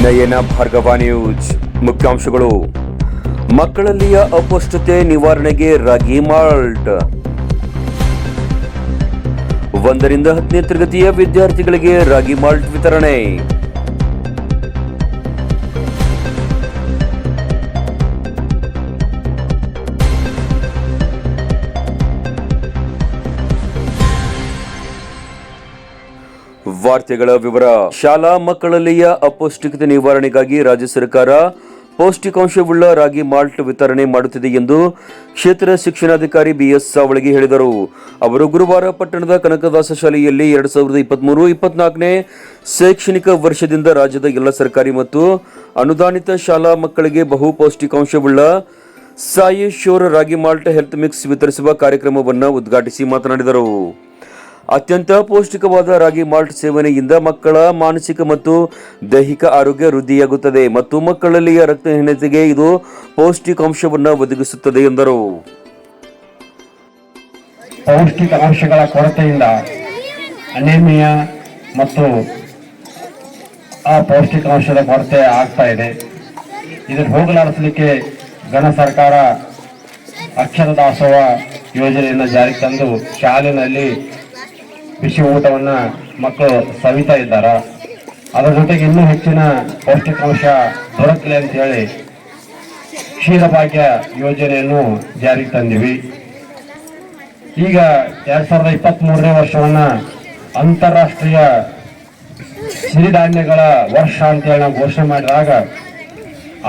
ನಯನ Bhargava news ಮುಖ್ಯಾಂಶಗಳು. ಮಕ್ಕಳಲ್ಲಿಯ ಅಪೌಷ್ಟಿಕತೆ ನಿವಾರಣೆಗೆ ರಾಗಿ ಮಾಲ್ಟ್. 1ರಿಂದ 10ನೇ ತರಗತಿಯ ವಿದ್ಯಾರ್ಥಿಗಳಿಗೆ ರಾಗಿ ಮಾಲ್ಟ್ ವಿತರಣೆ. ವಾರ್ತೆಗಳ ವಿವರ. ಶಾಲಾ ಮಕ್ಕಳಲ್ಲಿಯ ಅಪೌಷ್ಟಿಕತೆ ನಿವಾರಣೆಗಾಗಿ ರಾಜ್ಯ ಸರ್ಕಾರ ಪೌಷ್ಟಿಕಾಂಶವುಳ್ಳ ರಾಗಿ ಮಾಲ್ಟ್ ವಿತರಣೆ ಮಾಡುತ್ತಿದೆ ಎಂದು ಕ್ಷೇತ್ರ ಶಿಕ್ಷಣಾಧಿಕಾರಿ ಬಿಎಸ್ ಸಾವಳಗಿ ಹೇಳಿದರು. ಅವರು ಗುರುವಾರ ಪಟ್ಟಣದ ಕನಕದಾಸ ಶಾಲೆಯಲ್ಲಿ 2023-24ನೇ ಶೈಕ್ಷಣಿಕ ವರ್ಷದಿಂದ ರಾಜ್ಯದ ಎಲ್ಲ ಸರ್ಕಾರಿ ಮತ್ತು ಅನುದಾನಿತ ಶಾಲಾ ಮಕ್ಕಳಿಗೆ ಬಹು ಪೌಷ್ಟಿಕಾಂಶವುಳ್ಳ ಸಾಯಿ ಶೋರ್ ರಾಗಿ ಮಾಲ್ಟ್ ಹೆಲ್ತ್ ಮಿಕ್ಸ್ ವಿತರಿಸುವ ಕಾರ್ಯಕ್ರಮವನ್ನು ಉದ್ಘಾಟಿಸಿ ಮಾತನಾಡಿದರು. ಅತ್ಯಂತ ಪೌಷ್ಟಿಕವಾದ ರಾಗಿ ಮಾಲ್ಟ್ ಸೇವನೆಯಿಂದ ಮಕ್ಕಳ ಮಾನಸಿಕ ಮತ್ತು ದೈಹಿಕ ಆರೋಗ್ಯ ವೃದ್ಧಿಯಾಗುತ್ತದೆ ಮತ್ತು ಮಕ್ಕಳಲ್ಲಿಯ ರಕ್ತಹೀನತೆಗೆ ಇದು ಪೌಷ್ಟಿಕಾಂಶವನ್ನು ಒದಗಿಸುತ್ತದೆ ಎಂದರು. ಪೌಷ್ಟಿಕಾಂಶಗಳ ಕೊರತೆಯಿಂದ ಅನೇಮಿಯಾ ಮತ್ತು ಪೌಷ್ಟಿಕಾಂಶದ ಕೊರತೆ ಆಗ್ತಾ ಇದೆ. ಇದನ್ನು ಹೋಗಲಾಡಿಸಲಿಕ್ಕೆ ಘನ ಸರ್ಕಾರ ಅಕ್ಷರ ದಾಸೋಹ ಯೋಜನೆಯನ್ನು ಜಾರಿಗೆ ತಂದು ಶಾಲೆಯಲ್ಲಿ ಬಿಸಿ ಊಟವನ್ನು ಮಕ್ಕಳು ಸವಿತಾ ಇದ್ದಾರೆ. ಅದರ ಜೊತೆಗೆ ಇನ್ನೂ ಹೆಚ್ಚಿನ ಪೌಷ್ಟಿಕಾಂಶ ದೊರಕಲಿ ಅಂತ ಹೇಳಿ ಕ್ಷೀರಭಾಗ್ಯ ಯೋಜನೆಯನ್ನು ಜಾರಿಗೆ ತಂದಿವಿ. ಈಗ 2023ನೇ ವರ್ಷವನ್ನ ಅಂತಾರಾಷ್ಟ್ರೀಯ ಸಿರಿಧಾನ್ಯಗಳ ವರ್ಷ ಅಂತ ಹೇಳಿ ನಾವು ಘೋಷಣೆ ಮಾಡಿದಾಗ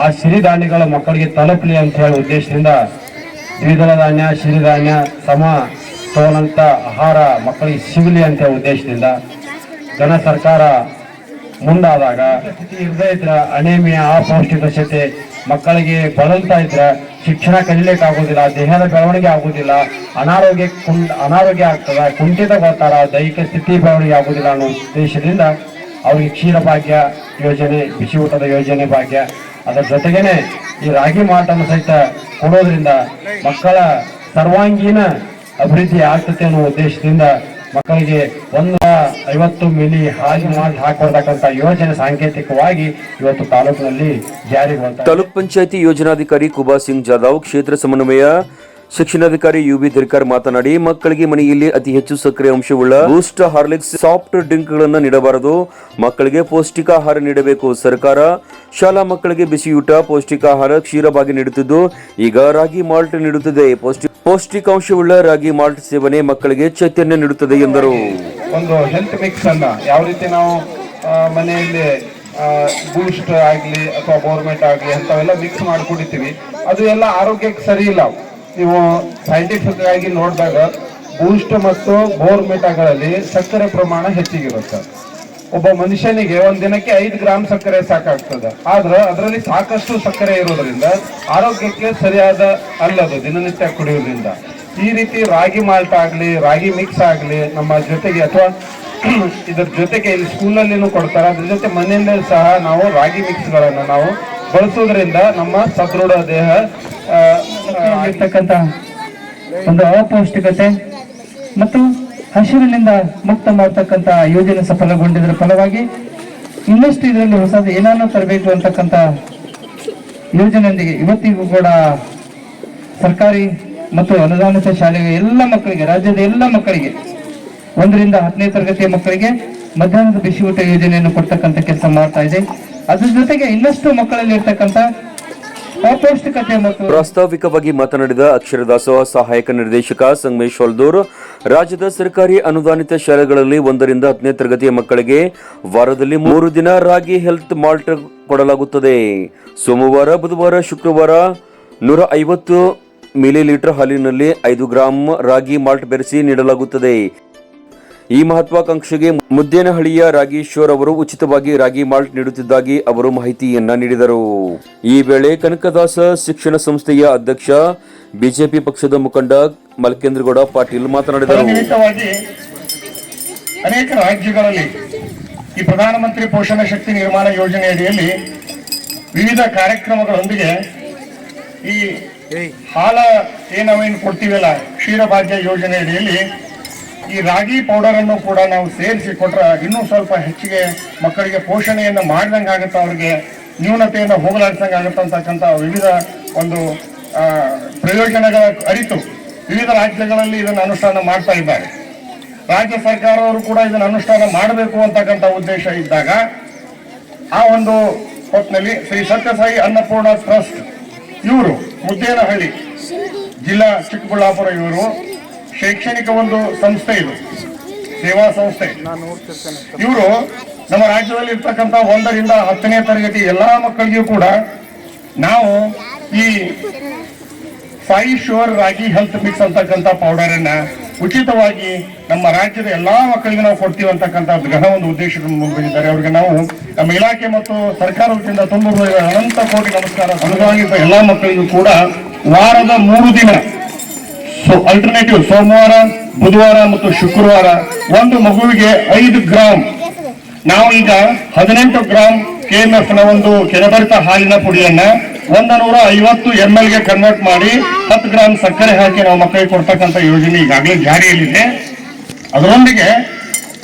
ಆ ಸಿರಿಧಾನ್ಯಗಳ ಮಕ್ಕಳಿಗೆ ತಲುಪಲಿ ಅಂತ ಹೇಳಿ ಉದ್ದೇಶದಿಂದ ದ್ವಿದಳ ಧಾನ್ಯ, ಸಿರಿಧಾನ್ಯ, ಸಮತೋಲನಂತ ಆಹಾರ ಮಕ್ಕಳಿಗೆ ಸಿಗಲಿ ಅಂತ ಉದ್ದೇಶದಿಂದ ಘನ ಸರ್ಕಾರ ಮುಂದಾದಾಗ ಸ್ಥಿತಿ ಇರದೇ ಇದ್ರೆ ಅನೇಮಿಯಾ, ಅಪೌಷ್ಟಿಕತೆ ಮಕ್ಕಳಿಗೆ ಬಳಲ್ತಾ ಇದ್ರೆ ಶಿಕ್ಷಣ ಕಲಿಲಿಕ್ಕೆ ಆಗೋದಿಲ್ಲ, ದೇಹದ ಬೆಳವಣಿಗೆ ಆಗೋದಿಲ್ಲ, ಅನಾರೋಗ್ಯ ಆಗ್ತದೆ, ಕುಂಠಿತಗೊಳ್ತಾರ, ದೈಹಿಕ ಸ್ಥಿತಿ ಬೆಳವಣಿಗೆ ಆಗೋದಿಲ್ಲ ಅನ್ನೋ ಉದ್ದೇಶದಿಂದ ಅವರಿಗೆ ಕ್ಷೀರ ಭಾಗ್ಯ ಯೋಜನೆ, ಬಿಸಿ ಊಟದ ಯೋಜನೆ ಭಾಗ್ಯ, ಅದರ ಜೊತೆಗೇನೆ ಈ ರಾಗಿ ಮಾಲ್ಟನ್ನು ಸಹಿತ ಕೊಡೋದ್ರಿಂದ ಮಕ್ಕಳ ಸರ್ವಾಂಗೀಣ ಅಭಿವೃದ್ಧಿ ಆಗ್ತದೆ ಅನ್ನೋ ಉದ್ದೇಶದಿಂದ ಮಕ್ಕಳಿಗೆ 150 ಮಿಲಿ ಹಾಲು ಮಾಲ್ಟ್ ಹಾಕೊಡ್ತಕ್ಕಂಥ ಯೋಜನೆ ಸಾಂಕೇತಿಕವಾಗಿ ಇವತ್ತು ತಾಲೂಕಿನಲ್ಲಿ ಜಾರಿಗೆ ಬಂದಿದೆ. ತಾಲೂಕ್ ಪಂಚಾಯತಿ ಯೋಜನಾಧಿಕಾರಿ ಕುಬಾ ಸಿಂಗ್ ಜಾಧವ್, ಕ್ಷೇತ್ರ ಸಮನ್ವಯ ಶಿಕ್ಷಣಾಧಿಕಾರಿ ಯುಬಿ ಧಿರ್ಕರ್ ಮಾತನಾಡಿ, ಮಕ್ಕಳಿಗೆ ಮನೆಯಲ್ಲಿ ಅತಿ ಹೆಚ್ಚು ಸಕ್ಕರೆ ಅಂಶವುಳ್ಳ ಬೂಸ್ಟ್, ಹಾರ್ಲಿಕ್ಸ್, ಸಾಫ್ಟ್ ಡ್ರಿಂಕ್ಗಳನ್ನು ನೀಡಬಾರದು. ಮಕ್ಕಳಿಗೆ ಪೌಷ್ಟಿಕಾಹಾರ ನೀಡಬೇಕು. ಸರ್ಕಾರ ಶಾಲಾ ಮಕ್ಕಳಿಗೆ ಬಿಸಿಯೂಟ, ಪೌಷ್ಟಿಕಾಹಾರ, ಕ್ಷೀರಭಾಗ್ಯ ನೀಡುತ್ತಿದ್ದು ಈಗ ರಾಗಿ ಮಾಲ್ಟ್ ನೀಡುತ್ತಿದೆ. ಪೌಷ್ಟಿಕಾಂಶವುಳ್ಳ ರಾಗಿ ಮಾಲ್ಟ್ ಸೇವನೆ ಮಕ್ಕಳಿಗೆ ಚೈತನ್ಯ ನೀಡುತ್ತದೆ ಎಂದರು. ಒಂದು ಹೆಲ್ತ್ ಮಿಕ್ಸ್ ಅನ್ನ ಯಾವ ರೀತಿ ನಾವು ಮನೆಯಲ್ಲಿ ಬೂಸ್ಟ್ ಆಗಲಿ ಅಥವಾ ಬೋರ್ಮೆಟ್ ಆಗಲಿ ಅಂತವೆಲ್ಲ ಮಿಕ್ಸ್ ಮಾಡಿ ಕುಡಿತೀವಿ, ಅದು ಎಲ್ಲ ಆರೋಗ್ಯಕ್ಕೆ ಸರಿ ಇಲ್ಲ. ನೀವು ಸೈಂಟಿಫಿಕ್ ಆಗಿ ನೋಡಿದಾಗ ಬೂಸ್ಟ್ ಮತ್ತು ಬೋರ್ಮೆಟಾಗಳಲ್ಲಿ ಸಕ್ಕರೆ ಪ್ರಮಾಣ ಹೆಚ್ಚಿಗಿರುತ್ತೆ. ಒಬ್ಬ ಮನುಷ್ಯನಿಗೆ ಒಂದ್ ದಿನಕ್ಕೆ 5 ಗ್ರಾಮ್ ಸಕ್ಕರೆ ಸಾಕಾಗ್ತದೆ. ಆದ್ರೆ ಅದರಲ್ಲಿ ಸಾಕಷ್ಟು ಸಕ್ಕರೆ ಇರೋದ್ರಿಂದ ಆರೋಗ್ಯಕ್ಕೆ ಸರಿಯಾದ ಅಲ್ಲದು ದಿನನಿತ್ಯ ಕುಡಿಯೋದ್ರಿಂದ. ಈ ರೀತಿ ರಾಗಿ ಮಾಲ್ಟ್ ಆಗಲಿ, ರಾಗಿ ಮಿಕ್ಸ್ ಆಗಲಿ ನಮ್ಮ ಜೊತೆಗೆ ಅಥವಾ ಇದರ ಜೊತೆಗೆ ಇಲ್ಲಿ ಸ್ಕೂಲಲ್ಲಿನೂ ಕೊಡ್ತಾರೆ, ಅದ್ರ ಜೊತೆ ಮನೆಯಲ್ಲೇ ಸಹ ನಾವು ರಾಗಿ ಮಿಕ್ಸ್ಗಳನ್ನು ನಾವು ಬಳಸೋದ್ರಿಂದ ನಮ್ಮ ಸದೃಢ ದೇಹ ಇರ್ತಕ್ಕಂಥ ಒಂದು ಅಪೌಷ್ಟಿಕತೆ ಮತ್ತು ಹಸಿರಿನಿಂದ ಮುಕ್ತ ಮಾಡತಕ್ಕಂಥ ಯೋಜನೆ ಸಫಲಗೊಂಡಿದ್ದರ ಫಲವಾಗಿ ಇನ್ನಷ್ಟು ಇದರಲ್ಲಿ ಹೊಸದು ಏನಾದರೂ ತರಬೇಕು ಅಂತಕ್ಕಂಥ ಯೋಜನೆಯೊಂದಿಗೆ ಇವತ್ತಿಗೂ ಕೂಡ ಸರ್ಕಾರಿ ಮತ್ತು ಅನುದಾನಿತ ಶಾಲೆಗೆ ಎಲ್ಲ ಮಕ್ಕಳಿಗೆ, ರಾಜ್ಯದ ಎಲ್ಲ ಮಕ್ಕಳಿಗೆ 1ರಿಂದ 10ನೇ ತರಗತಿಯ ಮಕ್ಕಳಿಗೆ ಮಧ್ಯಾಹ್ನದ ಬಿಸಿ ಊಟ ಯೋಜನೆಯನ್ನು ಕೊಡ್ತಕ್ಕಂಥ ಕೆಲಸ ಮಾಡ್ತಾ ಇದೆ. ಅದ್ರ ಜೊತೆಗೆ ಇನ್ನಷ್ಟು ಮಕ್ಕಳಲ್ಲಿ ಇರ್ತಕ್ಕಂಥ ಅಪೌಷ್ಟಿಕತೆ ಮತ್ತು ಪ್ರಾಸ್ತಾವಿಕವಾಗಿ ಮಾತನಾಡಿದ ಅಕ್ಷರ ದಾಸೋಹ ಸಹಾಯಕ ನಿರ್ದೇಶಕ ಸಂಗಮೇಶ್ ಹೊಲ್ದೂರ್, ರಾಜ್ಯದ ಸರ್ಕಾರಿ ಅನುದಾನಿತ ಶಾಲೆಗಳಲ್ಲಿ 1ರಿಂದ 10ನೇ ತರಗತಿಯ ಮಕ್ಕಳಿಗೆ ವಾರದಲ್ಲಿ 3 ದಿನ ರಾಗಿ ಹೆಲ್ತ್ ಮಾಲ್ಟ್ ಕೊಡಲಾಗುತ್ತದೆ. ಸೋಮವಾರ, ಬುಧವಾರ, ಶುಕ್ರವಾರ 150 ಮಿಲಿಲೀಟರ್ ಹಾಲಿನಲ್ಲಿ 5 ಗ್ರಾಂ ರಾಗಿ ಮಾಲ್ಟ್ ಬೆರೆಸಿ ನೀಡಲಾಗುತ್ತದೆ. ಈ ಮಹತ್ವಾಕಾಂಕ್ಷೆಗೆ ಮುದ್ದೇನಹಳ್ಳಿಯ ರಾಗೇಶ್ವರ್ ಅವರು ಉಚಿತವಾಗಿ ರಾಗಿ ಮಾಲ್ಟ್ ನೀಡುತ್ತಿದ್ದಾಗಿ ಅವರು ಮಾಹಿತಿಯನ್ನ ನೀಡಿದರು. ಈ ವೇಳೆ ಕನಕದಾಸ ಶಿಕ್ಷಣ ಸಂಸ್ಥೆಯ ಅಧ್ಯಕ್ಷ ಬಿಜೆಪಿ ಪಕ್ಷದ ಮುಖಂಡ ಮಲ್ಕೇಂದ್ರಗೌಡ ಪಾಟೀಲ್ ಮಾತನಾಡಿದರು. ಅನೇಕ ರಾಜ್ಯಗಳಲ್ಲಿ ಈ ಪ್ರಧಾನಮಂತ್ರಿ ಪೋಷಣ ಶಕ್ತಿ ನಿರ್ಮಾಣ ಯೋಜನೆ ಅಡಿಯಲ್ಲಿ ವಿವಿಧ ಕಾರ್ಯಕ್ರಮಗಳೊಂದಿಗೆ ಈ ಹಾಲ ನಾವೇನು ಕೊಡ್ತೀವಲ್ಲ ಕ್ಷೀರಭಾಗ್ಯ ಯೋಜನೆ ಅಡಿಯಲ್ಲಿ ಈ ರಾಗಿ ಪೌಡರ್ ಅನ್ನು ಕೂಡ ನಾವು ಸೇರಿಸಿ ಕೊಟ್ರೆ ಇನ್ನೂ ಸ್ವಲ್ಪ ಹೆಚ್ಚಿಗೆ ಮಕ್ಕಳಿಗೆ ಪೋಷಣೆಯನ್ನು ಮಾಡಿದಂಗೆ ಆಗುತ್ತೆ, ಅವ್ರಿಗೆ ನ್ಯೂನತೆಯನ್ನು ಹೋಗಲಾಡಿಸಂಗೆ ಆಗುತ್ತೆ ಅಂತಕ್ಕಂಥ ವಿವಿಧ ಒಂದು ಪ್ರಯೋಜನಗಳ ಅರಿತು ವಿವಿಧ ರಾಜ್ಯಗಳಲ್ಲಿ ಇದನ್ನು ಅನುಷ್ಠಾನ ಮಾಡ್ತಾ ಇದ್ದಾರೆ. ರಾಜ್ಯ ಸರ್ಕಾರವರು ಕೂಡ ಇದನ್ನು ಅನುಷ್ಠಾನ ಮಾಡಬೇಕು ಅಂತಕ್ಕಂಥ ಉದ್ದೇಶ ಇದ್ದಾಗ ಆ ಒಂದು ಹೊತ್ತಿನಲ್ಲಿ ಶ್ರೀ ಸತ್ಯಸಾಯಿ ಅನ್ನಪೂರ್ಣ ಟ್ರಸ್ಟ್ ಇವರು ಮುದ್ದೇನಹಳ್ಳಿ ಜಿಲ್ಲಾ ಚಿಕ್ಕಬಳ್ಳಾಪುರ ಇವರು ಶೈಕ್ಷಣಿಕ ಒಂದು ಸಂಸ್ಥೆ, ಇದು ಸೇವಾ ಸಂಸ್ಥೆ. ಇವರು ನಮ್ಮ ರಾಜ್ಯದಲ್ಲಿ ಇರ್ತಕ್ಕಂಥ 1ರಿಂದ 10ನೇ ತರಗತಿ ಎಲ್ಲಾ ಮಕ್ಕಳಿಗೂ ಕೂಡ ನಾವು ಈ ಸಾಯಿ ಶೋರ್ ರಾಗಿ ಹೆಲ್ತ್ ಮಿಕ್ಸ್ ಅಂತಕ್ಕಂಥ ಪೌಡರ್ ಅನ್ನ ಉಚಿತವಾಗಿ ನಮ್ಮ ರಾಜ್ಯದ ಎಲ್ಲಾ ಮಕ್ಕಳಿಗೆ ನಾವು ಕೊಡ್ತೀವಿ ಅಂತಕ್ಕಂಥ ಗ್ರಹ ಒಂದು ಉದ್ದೇಶವನ್ನು ಮುಂದಿದ್ದಾರೆ. ಅವರಿಗೆ ನಾವು ನಮ್ಮ ಇಲಾಖೆ ಮತ್ತು ಸರ್ಕಾರದಿಂದ ತುಂಬ ಅನಂತ ಕೋಟಿ ನಮಸ್ಕಾರ. ಅನುಭವಿಸಿದ ಎಲ್ಲಾ ಮಕ್ಕಳಿಗೂ ಕೂಡ ವಾರದ 3 ದಿನ ಅಲ್ಟರ್ನೇಟಿವ್ ಸೋಮವಾರ, ಬುಧವಾರ ಮತ್ತು ಶುಕ್ರವಾರ ಒಂದು ಮಗುವಿಗೆ 5 ಗ್ರಾಮ್, ನಾವು ಈಗ 18 ಗ್ರಾಮ್ KMF ನ ಒಂದು ಕೆನೆಬರಿತ ಹಾಲಿನ ಪುಡಿಯನ್ನ 150 ml ಗೆ ಕನ್ವರ್ಟ್ ಮಾಡಿ 10 ಗ್ರಾಮ್ ಸಕ್ಕರೆ ಹಾಕಿ ನಾವು ಮಕ್ಕಳಿಗೆ ಕೊಡ್ತಕ್ಕಂಥ ಯೋಜನೆ ಈಗಾಗಲೇ ಜಾರಿಯಲ್ಲಿದೆ. ಅದರೊಂದಿಗೆ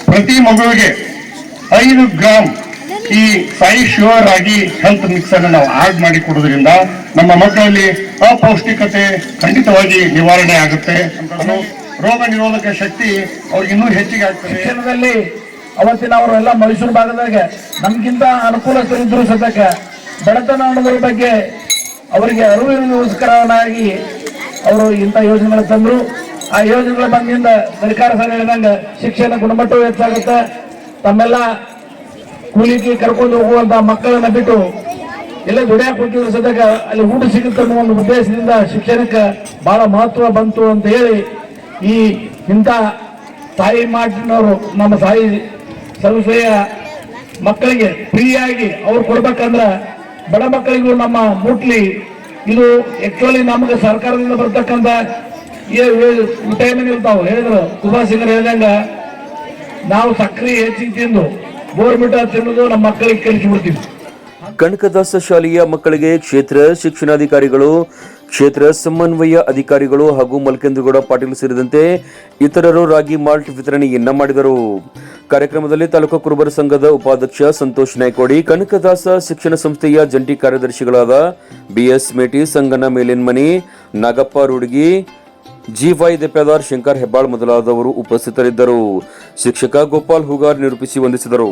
ಪ್ರತಿ ಮಗುವಿಗೆ 5 ಗ್ರಾಮ್ ಈ ಸಾಯಿ ಶ್ಯೂರ್ ರಾಗಿ ಹೆಲ್ತ್ ಮಿಕ್ಸ್ ಅನ್ನು ನಾವು ಆಡ್ ಮಾಡಿ ಕೊಡೋದ್ರಿಂದ ನಮ್ಮ ಮಕ್ಕಳಲ್ಲಿ ಅಪೌಷ್ಟಿಕತೆ ಖಂಡಿತವಾಗಿ ನಿವಾರಣೆ ಆಗುತ್ತೆ. ರೋಗ ನಿರೋಧಕ ಶಕ್ತಿ ಅವ್ರಿಗೆ ಇನ್ನೂ ಹೆಚ್ಚಿಗೆ ಆಗ್ತದೆ. ಶಿಕ್ಷಣದಲ್ಲಿ ಅವತ್ತಿನ ಅವರು ಎಲ್ಲ ಮೈಸೂರು ಭಾಗದಾಗ ನಮ್ಗಿಂತ ಅನುಕೂಲಸ್ಥರಿದ್ರು ಸದ್ಯಕ್ಕೆ ಬಡತನ ಅನ್ನೋದ್ರ ಬಗ್ಗೆ ಅವರಿಗೆ ಅರಿವಿಗೋಸ್ಕರವಾಗಿ ಅವರು ಇಂಥ ಯೋಜನೆಗಳು ತಂದ್ರು. ಆ ಯೋಜನೆಗಳ ಬಂದಿಂದ ಸರ್ಕಾರ ಸಹ ಹೇಳಿದಂಗೆ ಶಿಕ್ಷಣ ಗುಣಮಟ್ಟವೂ ಹೆಚ್ಚಾಗುತ್ತೆ. ತಮ್ಮೆಲ್ಲ ಕೂಲಿಗೆ ಕರ್ಕೊಂಡು ಹೋಗುವಂತ ಮಕ್ಕಳನ್ನ ಬಿಟ್ಟು ಎಲ್ಲ ದುಡಿಯಾಕ ಹೋಗ್ತಿದ್ರು ಸದ್ಯಕ್ಕೆ ಅಲ್ಲಿ ಊಟ ಸಿಗುತ್ತೆ ಅನ್ನೋ ಒಂದು ಉದ್ದೇಶದಿಂದ ಶಿಕ್ಷಣಕ್ಕೆ ಬಹಳ ಮಹತ್ವ ಬಂತು ಅಂತ ಹೇಳಿ ಈ ಇಂಥ ತಾಯಿ ಮಾಡಿನವರು ನಮ್ಮ ತಾಯಿ ಸರ್ವಸೇಯ ಮಕ್ಕಳಿಗೆ ಫ್ರೀಯಾಗಿ ಅವ್ರು ಕೊಡ್ಬೇಕಂದ್ರ ಬಡ ಮಕ್ಕಳಿಗೂ ನಮ್ಮ ಮುಟ್ಲಿ. ಇದು ಆಕ್ಚುಲಿ ನಮಗೆ ಸರ್ಕಾರದಿಂದ ಬರ್ತಕ್ಕಂಥ ವಿಟಮಿನ್ ಇರ್ತಾವ. ಹೇಳಿದ್ರು ಸುಭಾಷ್ ಸಿಂಗ್ ಹೇಳ್ದಂಗ ನಾವು ಸಕ್ಕರೆ ಹೆಚ್ಚಿಗೆ ತಿಂದು ಬೋರ್ಮಿಟ ತಿನ್ನೋದು ನಮ್ಮ ಮಕ್ಕಳಿಗೆ ಕಲಿಸಿಬಿಡ್ತೀವಿ. ಕನಕದಾಸ ಶಾಲೆಯ ಮಕ್ಕಳಿಗೆ ಕ್ಷೇತ್ರ ಶಿಕ್ಷಣಾಧಿಕಾರಿಗಳು, ಕ್ಷೇತ್ರ ಸಮನ್ವಯ ಅಧಿಕಾರಿಗಳು ಹಾಗೂ ಮಲ್ಕೇಂದ್ರಗೌಡ ಪಾಟೀಲ್ ಸೇರಿದಂತೆ ಇತರರು ರಾಗಿ ಮಾಲ್ಟ್ ವಿತರಣೆಯನ್ನ ಮಾಡಿದರು. ಕಾರ್ಯಕ್ರಮದಲ್ಲಿ ತಾಲೂಕು ಕುರುಬರ ಸಂಘದ ಉಪಾಧ್ಯಕ್ಷ ಸಂತೋಷ್ ನಾಯ್ಕೋಡಿ, ಕನಕದಾಸ ಶಿಕ್ಷಣ ಸಂಸ್ಥೆಯ ಜಂಟಿ ಕಾರ್ಯದರ್ಶಿಗಳಾದ BS ಮೇಟಿ, ಸಂಗನ ಮೇಲಿನ್ಮನಿ, ನಾಗಪ್ಪ ರೂಡ್ಗಿ, GY ದೆಪ್ಪದಾರ್, ಶಂಕರ್ ಹೆಬ್ಬಾಳ್ ಮೊದಲಾದವರು ಉಪಸ್ಥಿತರಿದ್ದರು. ಶಿಕ್ಷಕ ಗೋಪಾಲ್ ಹೂಗಾರ್ ನಿರೂಪಿಸಿ ವಂದಿಸಿದರು.